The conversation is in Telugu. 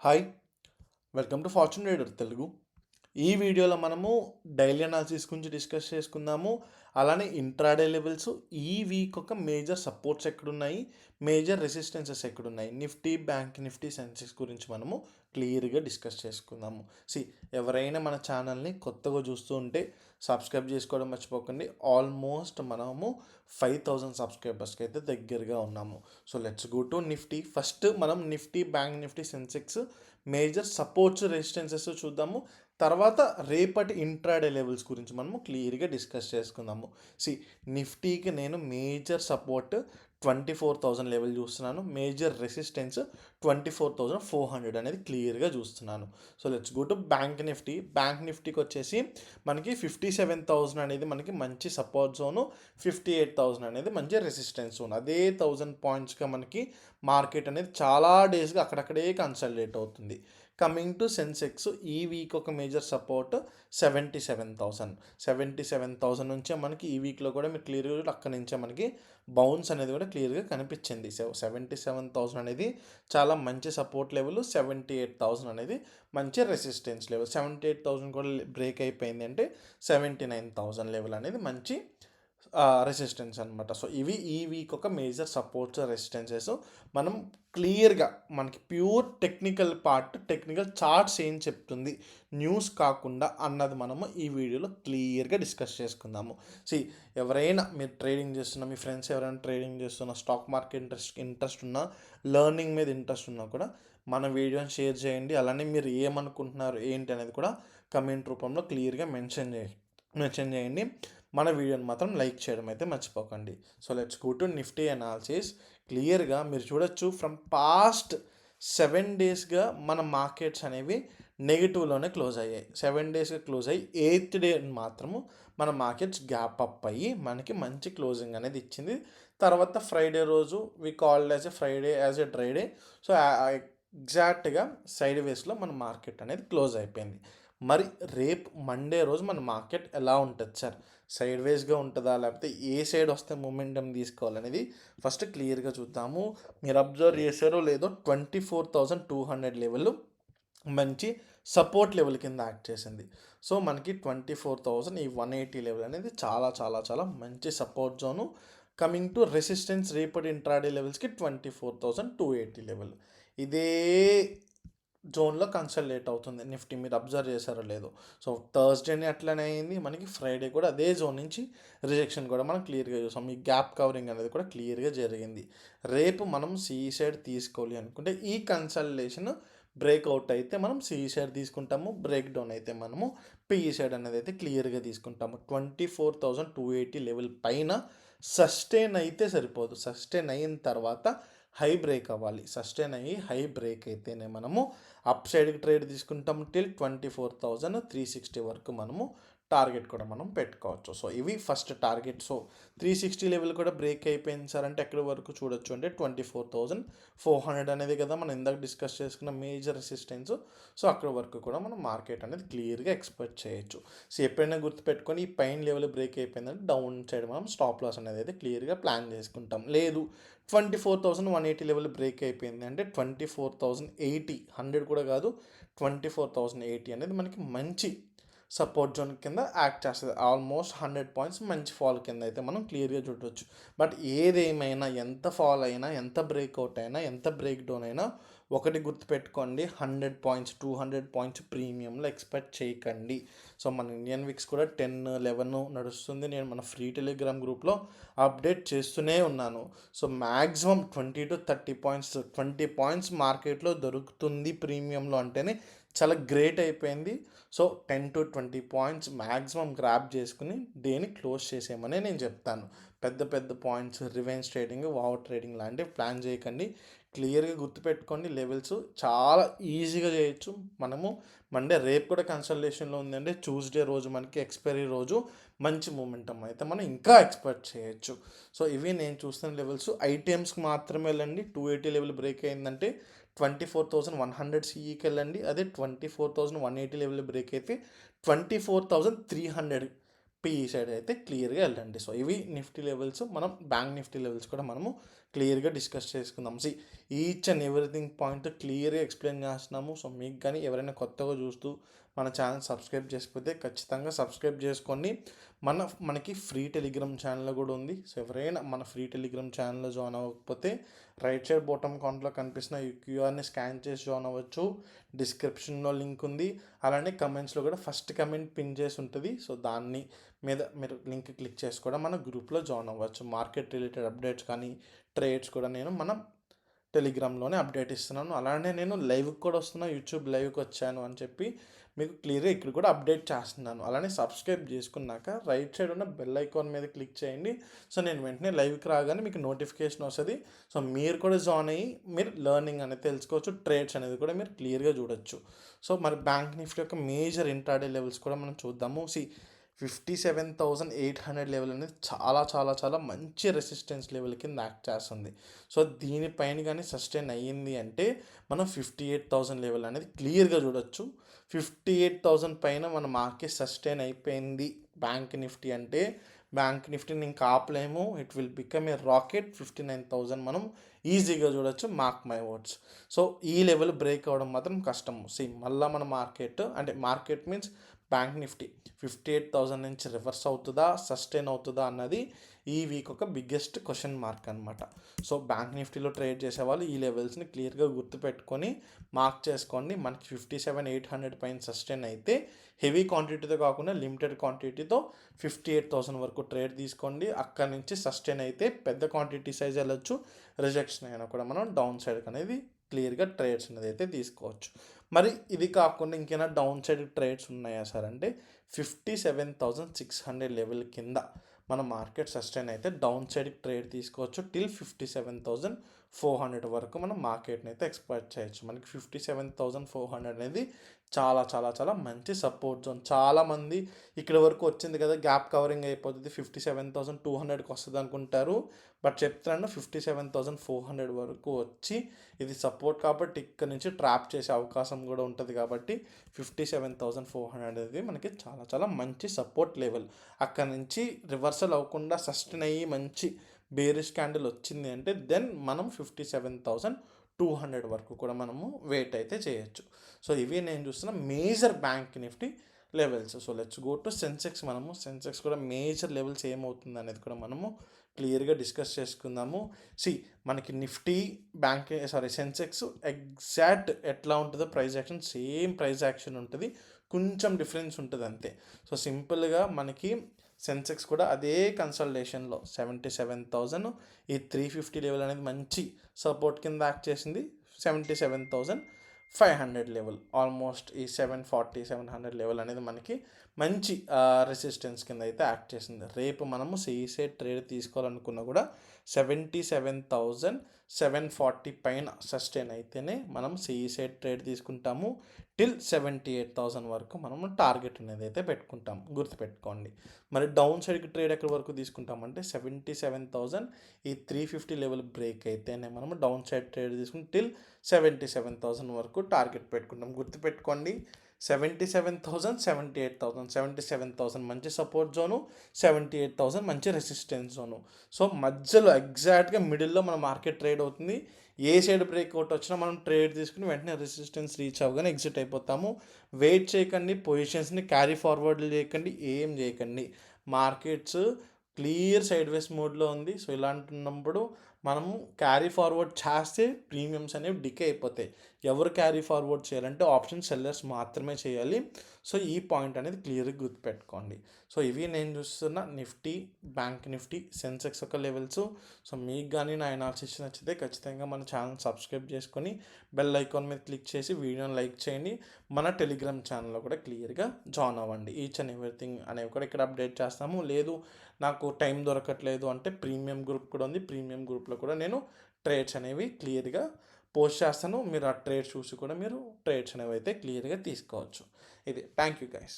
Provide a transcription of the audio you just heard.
Hi, welcome to fortune trader Telugu. ఈ వీడియోలో మనము డైలీ అనాలిసిస్ గురించి డిస్కస్ చేసుకుందాము. అలానే ఇంట్రాడే లెవెల్స్, ఈ వీక్ ఒక మేజర్ సపోర్ట్స్ ఎక్కడున్నాయి, మేజర్ రెసిస్టెన్సెస్ ఎక్కడున్నాయి, నిఫ్టీ, బ్యాంక్ నిఫ్టీ, సెన్సెక్స్ గురించి మనము క్లియర్గా డిస్కస్ చేసుకుందాము. ఎవరైనా మన ఛానల్ని కొత్తగా చూస్తూ ఉంటే సబ్స్క్రైబ్ చేసుకోవడం మర్చిపోకండి. ఆల్మోస్ట్ మనము 5000 సబ్స్క్రైబర్స్కి అయితే దగ్గరగా ఉన్నాము. So let's go to Nifty. First మనం Nifty, bank Nifty, Sensex major supports, resistances చూద్దాము. తర్వాత రేపటి ఇంట్రాడే లెవెల్స్ గురించి మనము క్లియర్గా డిస్కస్ చేసుకుందాము. సి నిఫ్టీకి నేను మేజర్ సపోర్ట్ 24,000 లెవెల్ చూస్తున్నాను. మేజర్ రెసిస్టెన్స్ 24,400 అనేది క్లియర్గా చూస్తున్నాను. So let's go to bank Nifty. Bank నిఫ్టీకి వచ్చేసి మనకి 57,000 అనేది మనకి మంచి సపోర్ట్ జోను, 58,000 అనేది మంచి రెసిస్టెన్స్ జోన్. అదే 1000 పాయింట్స్గా మనకి మార్కెట్ అనేది చాలా డేస్గా అక్కడక్కడే కన్సల్టేట్ అవుతుంది. కమింగ్ టు సెన్సెక్స్, ఈ వీక్ ఒక మేజర్ సపోర్ట్ 77,000 నుంచే మనకి ఈ వీక్లో కూడా మీరు క్లియర్గా అక్కడి నుంచే మనకి బౌన్స్ అనేది కూడా క్లియర్గా కనిపించింది. 77,000 అనేది చాలా మంచి సపోర్ట్ లెవెల్, 78,000 అనేది మంచి రెసిస్టెన్స్ లెవెల్. 78,000 కూడా బ్రేక్ అయిపోయింది అంటే 79,000 లెవెల్ అనేది మంచి రెసిస్టెన్స్ అనమాట. సో ఇవి ఈ వీక్ ఒక మేజర్ సపోర్ట్స్, రెసిస్టెన్సెస్. మనం క్లియర్గా మనకి pure technical part, technical charts ఏం చెప్తుంది, న్యూస్ కాకుండా అన్నది మనము ఈ వీడియోలో క్లియర్గా డిస్కస్ చేసుకుందాము. ఎవరైనా మీరు ట్రేడింగ్ చేస్తున్నా, మీ ఫ్రెండ్స్ ఎవరైనా ట్రేడింగ్ చేస్తున్నా, స్టాక్ మార్కెట్ ఇంట్రెస్ట్ ఉన్నా, లెర్నింగ్ మీద ఇంట్రెస్ట్ ఉన్నా కూడా మన వీడియోని షేర్ చేయండి. అలానే మీరు ఏమనుకుంటున్నారు ఏంటి అనేది కూడా కమెంట్ రూపంలో క్లియర్గా మెన్షన్ చేయండి. మన వీడియోని మాత్రం లైక్ చేయడం అయితే మర్చిపోకండి. So let's go to Nifty analysis. క్లియర్గా మీరు చూడొచ్చు, ఫ్రమ్ పాస్ట్ 7 డేస్గా మన మార్కెట్స్ అనేవి నెగిటివ్లోనే క్లోజ్ అయ్యాయి. 7 డేస్గా క్లోజ్ అయ్యి 8th డే మాత్రము మన మార్కెట్స్ గ్యాప్ అప్ అయ్యి మనకి మంచి క్లోజింగ్ అనేది ఇచ్చింది. తర్వాత ఫ్రైడే రోజు we called as a Friday, as a dry day. So ఎగ్జాక్ట్గా సైడ్ వేస్లో మన మార్కెట్ అనేది క్లోజ్ అయిపోయింది. మరి రేపు మండే రోజు మన మార్కెట్ ఎలా ఉంటుంది సార్? సైడ్ వేస్గా ఉంటుందా, లేకపోతే ఏ సైడ్ వస్తే మూమెంటం తీసుకోవాలనేది ఫస్ట్ క్లియర్గా చూద్దాము. మీరు అబ్జర్వ్ చేశారో లేదో, 24,200 లెవెల్ మంచి సపోర్ట్ లెవెల్ కింద యాక్ట్ చేసింది. సో మనకి 24,000 ఈ 180 లెవెల్ అనేది చాలా చాలా చాలా మంచి support zone. Coming to resistance, రేపటి ఇంట్రాడే లెవెల్స్కి 24,280 లెవెల్. ఇదే జోన్లో కన్సల్టేట్ అవుతుంది నిఫ్టీ. మీరు అబ్జర్వ్ చేశారో లేదో. సో థర్స్డేని అట్లనే అయింది, మనకి ఫ్రైడే కూడా అదే జోన్ నుంచి రిజెక్షన్ కూడా మనం క్లియర్గా చూసాం. ఈ గ్యాప్ కవరింగ్ అనేది కూడా క్లియర్గా జరిగింది. రేపు మనం సి సైడ్ తీసుకోవాలి అనుకుంటే ఈ కన్సల్టేషన్ బ్రేక్అవుట్ అయితే మనం సి సైడ్ తీసుకుంటాము, బ్రేక్ డౌన్ అయితే మనము పిఈ సైడ్ అనేది అయితే క్లియర్గా తీసుకుంటాము. 24,280 లెవెల్ పైన సస్టైన్ అయితే సరిపోదు. సస్టైన్ అయిన తర్వాత హై బ్రేక్ అవ్వాలి. సస్టైన్ అయ్యి హై బ్రేక్ అయితేనే మనము అప్ సైడ్కి ట్రేడ్ తీసుకుంటాం. టిల్ 24,360 వరకు మనము టార్గెట్ కూడా మనం పెట్టుకోవచ్చు. సో ఇవి ఫస్ట్ టార్గెట్. సో 360 లెవెల్ కూడా బ్రేక్ అయిపోయింది సార్ అంటే ఎక్కడి వరకు చూడొచ్చు అంటే 24,400 అనేది కదా మనం ఇందాక డిస్కస్ చేసుకున్న మేజర్ రెసిస్టెన్స్. సో అక్కడి వరకు కూడా మనం మార్కెట్ అనేది క్లియర్గా ఎక్స్పెక్ట్ చేయొచ్చు. సో ఎప్పుడైనా గుర్తుపెట్టుకొని ఈ పైన లెవెల్ బ్రేక్ అయిపోయిందంటే డౌన్ సైడ్ మనం స్టాప్ లాస్ అనేది అయితే క్లియర్గా ప్లాన్ చేసుకుంటాం. లేదు 24,180 లెవెల్ బ్రేక్ అయిపోయింది అంటే 24,080, 100 కూడా కాదు, 24,080 అనేది మనకి మంచి సపోర్ట్ జోన్ కింద యాక్ట్ చేస్తుంది. ఆల్మోస్ట్ 100 పాయింట్స్ మంచి ఫాల్ కింద అయితే మనం క్లియర్గా చూడవచ్చు. బట్ ఏదేమైనా, ఎంత ఫాల్ అయినా, ఎంత బ్రేక్అవుట్ అయినా, ఎంత బ్రేక్ డౌన్ అయినా ఒకటి గుర్తుపెట్టుకోండి, 100 పాయింట్స్ 200 పాయింట్స్ ప్రీమియంలో ఎక్స్పెక్ట్ చేయకండి. సో మన ఇండియన్ విక్స్ కూడా 10, 11 నడుస్తుంది. నేను మన ఫ్రీ టెలిగ్రామ్ గ్రూప్లో అప్డేట్ చేస్తూనే ఉన్నాను. So maximum 20 to 30 points, 20 points మార్కెట్లో దొరుకుతుంది ప్రీమియంలో అంటేనే చాలా గ్రేట్ అయిపోయింది. So 10 to 20 points maximum grab చేసుకుని డేని క్లోజ్ చేసేయమని నేను చెప్తాను. పెద్ద పెద్ద points, revenge trading, over trading లాంటివి ప్లాన్ చేయకండి. క్లియర్గా గుర్తుపెట్టుకోండి, లెవెల్స్ చాలా ఈజీగా చేయొచ్చు. మనము మండే, రేపు కూడా కన్సల్టేషన్లో ఉందండి. ట్యూస్డే రోజు మనకి ఎక్స్పైరీ రోజు మంచి మూమెంటం అయితే మనం ఇంకా ఎక్స్పెక్ట్ చేయొచ్చు. సో ఇవి నేను చూస్తున్న లెవెల్స్. ఐటీఎమ్స్కి మాత్రమే వెళ్ళండి. 280 లెవెల్ బ్రేక్ అయిందంటే 24,100 సిఈకి వెళ్ళండి. అదే 24,180 లెవెల్ బ్రేక్ అయితే 24,300 పిఈ సైడ్ అయితే క్లియర్గా వెళ్ళండి. సో ఇవి నిఫ్టీ లెవెల్స్. మనం బ్యాంక్ నిఫ్టీ లెవెల్స్ కూడా మనము క్లియర్గా డిస్కస్ చేసుకుందాం. ఈచ్ అండ్ ఎవ్రీథింగ్ పాయింట్ క్లియర్గా ఎక్స్ప్లెయిన్ చేస్తున్నాము. సో మీకు కానీ ఎవరైనా కొత్తగా చూస్తూ మన ఛానల్ సబ్స్క్రైబ్ చేసుకుంటే ఖచ్చితంగా సబ్స్క్రైబ్ చేసుకోండి. మనకి ఫ్రీ టెలిగ్రామ్ ఛానల్ కూడా ఉంది. సో ఎవరైనా మన ఫ్రీ టెలిగ్రామ్ ఛానల్లో జాయిన్ అవ్వకపోతే రైట్ సైడ్ బాటమ్ కార్నర్లో కనిపిస్తున్న ఈ క్యూఆర్ని స్కాన్ చేసి జాయిన్ అవ్వచ్చు. డిస్క్రిప్షన్లో లింక్ ఉంది. అలానే కమెంట్స్లో కూడా ఫస్ట్ కమెంట్ పిన్ చేసి ఉంటుంది. సో దాన్ని మీద మీరు లింక్ క్లిక్ చేసి కూడా మన గ్రూప్లో జాయిన్ అవ్వచ్చు. మార్కెట్ రిలేటెడ్ అప్డేట్స్ కానీ ట్రేడ్స్ కూడా నేను మన టెలిగ్రామ్లోనే అప్డేట్ ఇస్తున్నాను. అలానే నేను లైవ్కి కూడా వస్తున్నా, యూట్యూబ్ లైవ్కి వచ్చాను అని చెప్పి మీకు క్లియర్గా ఇక్కడ కూడా అప్డేట్ చేస్తున్నాను. అలానే సబ్స్క్రైబ్ చేసుకున్నాక రైట్ సైడ్ ఉన్న బెల్ ఐకాన్ మీద క్లిక్ చేయండి. సో నేను వెంటనే లైవ్కి రాగానే మీకు నోటిఫికేషన్ వస్తుంది. సో మీరు కూడా జాయిన్ అయ్యి మీరు లెర్నింగ్ అనేది తెలుసుకోవచ్చు. ట్రేడ్స్ అనేది కూడా మీరు క్లియర్గా చూడొచ్చు. సో మరి బ్యాంక్ నిఫ్టీ యొక్క మేజర్ ఇంట్రాడే లెవెల్స్ కూడా మనం చూద్దాము. 57,800 లెవెల్ అనేది చాలా చాలా చాలా మంచి రెసిస్టెన్స్ లెవెల్ కింద యాక్ట్ చేస్తుంది. సో దీనిపైన కానీ సస్టైన్ అయ్యింది అంటే మనం 58,000 లెవెల్ అనేది క్లియర్గా చూడొచ్చు. 58,000 పైన మన మార్కెట్ సస్టైన్ అయిపోయింది బ్యాంక్ నిఫ్టీ అంటే, బ్యాంక్ నిఫ్టీని ఇంకా ఆపలేము. It will become a rocket. 59,000 మనం ఈజీగా చూడొచ్చు. Mark my words. సో ఈ లెవెల్ బ్రేక్ అవ్వడం మాత్రం కష్టము. మళ్ళీ మన మార్కెట్ మీన్స్ బ్యాంక్ నిఫ్టీ 58,000 నుంచి రివర్స్ అవుతుందా, సస్టైన్ అవుతుందా అన్నది ఈ వీక్ ఒక బిగ్గెస్ట్ క్వశ్చన్ మార్క్ అనమాట. సో బ్యాంక్ నిఫ్టీలో ట్రేడ్ చేసే వాళ్ళు ఈ లెవెల్స్ని క్లియర్గా గుర్తుపెట్టుకొని మార్క్ చేసుకోండి. మనకి 57,800 పైన సస్టైన్ అయితే హెవీ క్వాంటిటీతో కాకుండా లిమిటెడ్ క్వాంటిటీతో 58,000 వరకు ట్రేడ్ తీసుకోండి. అక్కడి నుంచి సస్టైన్ అయితే పెద్ద క్వాంటిటీ సైజ్ వెళ్ళొచ్చు. రిజెక్షన్ అయినా కూడా మనం డౌన్ సైడ్ అనేది క్లియర్గా ట్రేడ్స్ అనేది అయితే తీసుకోవచ్చు. మరి ఇది కాకుండా ఇంకేమైనా డౌన్ సైడ్ ట్రేడ్స్ ఉన్నాయా సార్ అంటే 57,600 లెవెల్ కింద మన మార్కెట్ సస్టైన్ అయితే డౌన్ సైడ్కి ట్రేడ్ తీసుకోవచ్చు. టిల్ 57,400 వరకు మనం మార్కెట్ని అయితే ఎక్స్పెక్ట్ చేయొచ్చు. మనకి 57,400 అనేది చాలా చాలా చాలా మంచి సపోర్ట్ జోన్. చాలామంది ఇక్కడ వరకు వచ్చింది కదా, గ్యాప్ కవరింగ్ అయిపోతుంది, 57,200కి వస్తుంది అనుకుంటారు. బట్ చెప్తున్నాను 57,400 వరకు వచ్చి ఇది సపోర్ట్ కాబట్టి ఇక్కడ నుంచి ట్రాప్ చేసే అవకాశం కూడా ఉంటుంది. కాబట్టి 57,400 అనేది మనకి చాలా చాలా మంచి సపోర్ట్ లెవెల్. అక్కడ నుంచి రివర్సల్ అవ్వకుండా సస్టైన్ అయ్యి మంచి బేరిష్ క్యాండిల్ వచ్చింది అంటే దెన్ మనం 57,200 వరకు కూడా మనము వెయిట్ అయితే చేయొచ్చు. సో ఇవి నేను చూస్తున్న major bank Nifty levels. So let's go to Sensex. Sensex కూడా మేజర్ లెవెల్స్ ఏమవుతుంది అనేది కూడా మనము క్లియర్గా డిస్కస్ చేసుకుందాము. మనకి నిఫ్టీ సెన్సెక్స్ ఎగ్జాక్ట్ ఎట్లా ఉంటుందో price action same price action ఉంటుంది, కొంచెం డిఫరెన్స్ ఉంటుంది అంతే. సో సింపుల్గా మనకి సెన్సెక్స్ కూడా అదే కన్సల్టేషన్లో 77,000 ఈ 350 లెవెల్ అనేది మంచి సపోర్ట్ కింద యాక్ట్ చేసింది. 77,500 లెవెల్ ఆల్మోస్ట్ ఈ 740-700 లెవెల్ అనేది మనకి మంచి రెసిస్టెన్స్ కింద అయితే యాక్ట్ చేసింది. రేపు మనము సైడ్ ట్రేడ్ తీసుకోవాలనుకున్నా కూడా 77,740 పైన సస్టైన్ అయితేనే మనం సైడ్ ట్రేడ్ తీసుకుంటాము. టిల్ 78,000 వరకు మనము టార్గెట్ అనేది అయితే పెట్టుకుంటాము, గుర్తుపెట్టుకోండి. మరి డౌన్ సైడ్కి ట్రేడ్ ఎక్కడి వరకు తీసుకుంటామంటే 77,000 ఈ 350 లెవెల్ బ్రేక్ అయితేనే మనము డౌన్ సైడ్ ట్రేడ్ తీసుకుని టిల్ 77,000 వరకు టార్గెట్ పెట్టుకుంటాం. గుర్తుపెట్టుకోండి 77,000, 78,000, 77,000 మంచి సపోర్ట్ జోను, 78,000 మంచి రెసిస్టెన్స్ జోను. సో మధ్యలో ఎగ్జాక్ట్గా మిడిల్లో మన మార్కెట్ ట్రేడ్ అవుతుంది. ఏ సైడ్ బ్రేక్అవుట్ వచ్చినా మనం ట్రేడ్ తీసుకుని వెంటనే రెసిస్టెన్స్ రీచ్ అవ్వగానే ఎగ్జిట్ అయిపోతాము. వెయిట్ చేయకండి, పొజిషన్స్ని క్యారీ ఫార్వర్డ్ చేయకండి, ఏం చేయకండి. మార్కెట్స్ క్లియర్ సైడ్ వేస్ మోడ్లో ఉంది. సో ఇలాంటినప్పుడు మనము క్యారీ ఫార్వర్డ్ చేస్తే ప్రీమియమ్స్ అనేవి డికే అయిపోతాయి. ఎవరు క్యారీ ఫార్వర్డ్ చేయాలంటే ఆప్షన్ సెల్లర్స్ మాత్రమే చేయాలి. సో ఈ పాయింట్ అనేది క్లియర్గా గుర్తుపెట్టుకోండి. సో ఇవి నేను చూస్తున్న నిఫ్టీ, బ్యాంక్ నిఫ్టీ, సెన్సెక్స్ యొక్క లెవెల్స్. సో మీకు కానీ నా అనాలిసిస్ నచ్చితే ఖచ్చితంగా మన ఛానల్ సబ్స్క్రైబ్ చేసుకొని బెల్ ఐకాన్ మీద క్లిక్ చేసి వీడియోని లైక్ చేయండి. మన టెలిగ్రామ్ ఛానల్లో కూడా క్లియర్గా జాయిన్ అవ్వండి. ఈచ్ అండ్ ఎవ్రీథింగ్ అనేవి కూడా ఇక్కడ అప్డేట్ చేస్తాము. లేదు నాకు టైం దొరకట్లేదు అంటే ప్రీమియం గ్రూప్ కూడా ఉంది. ప్రీమియం గ్రూప్లో కూడా నేను ట్రేడ్స్ అనేవి క్లియర్గా పోస్ట్ చేస్తాను. మీరు ఆ ట్రేడ్స్ చూసి కూడా మీరు ట్రేడ్స్ అనేవి అయితే క్లియర్గా తీసుకోవచ్చు. ఇది థ్యాంక్ యూ గైస్.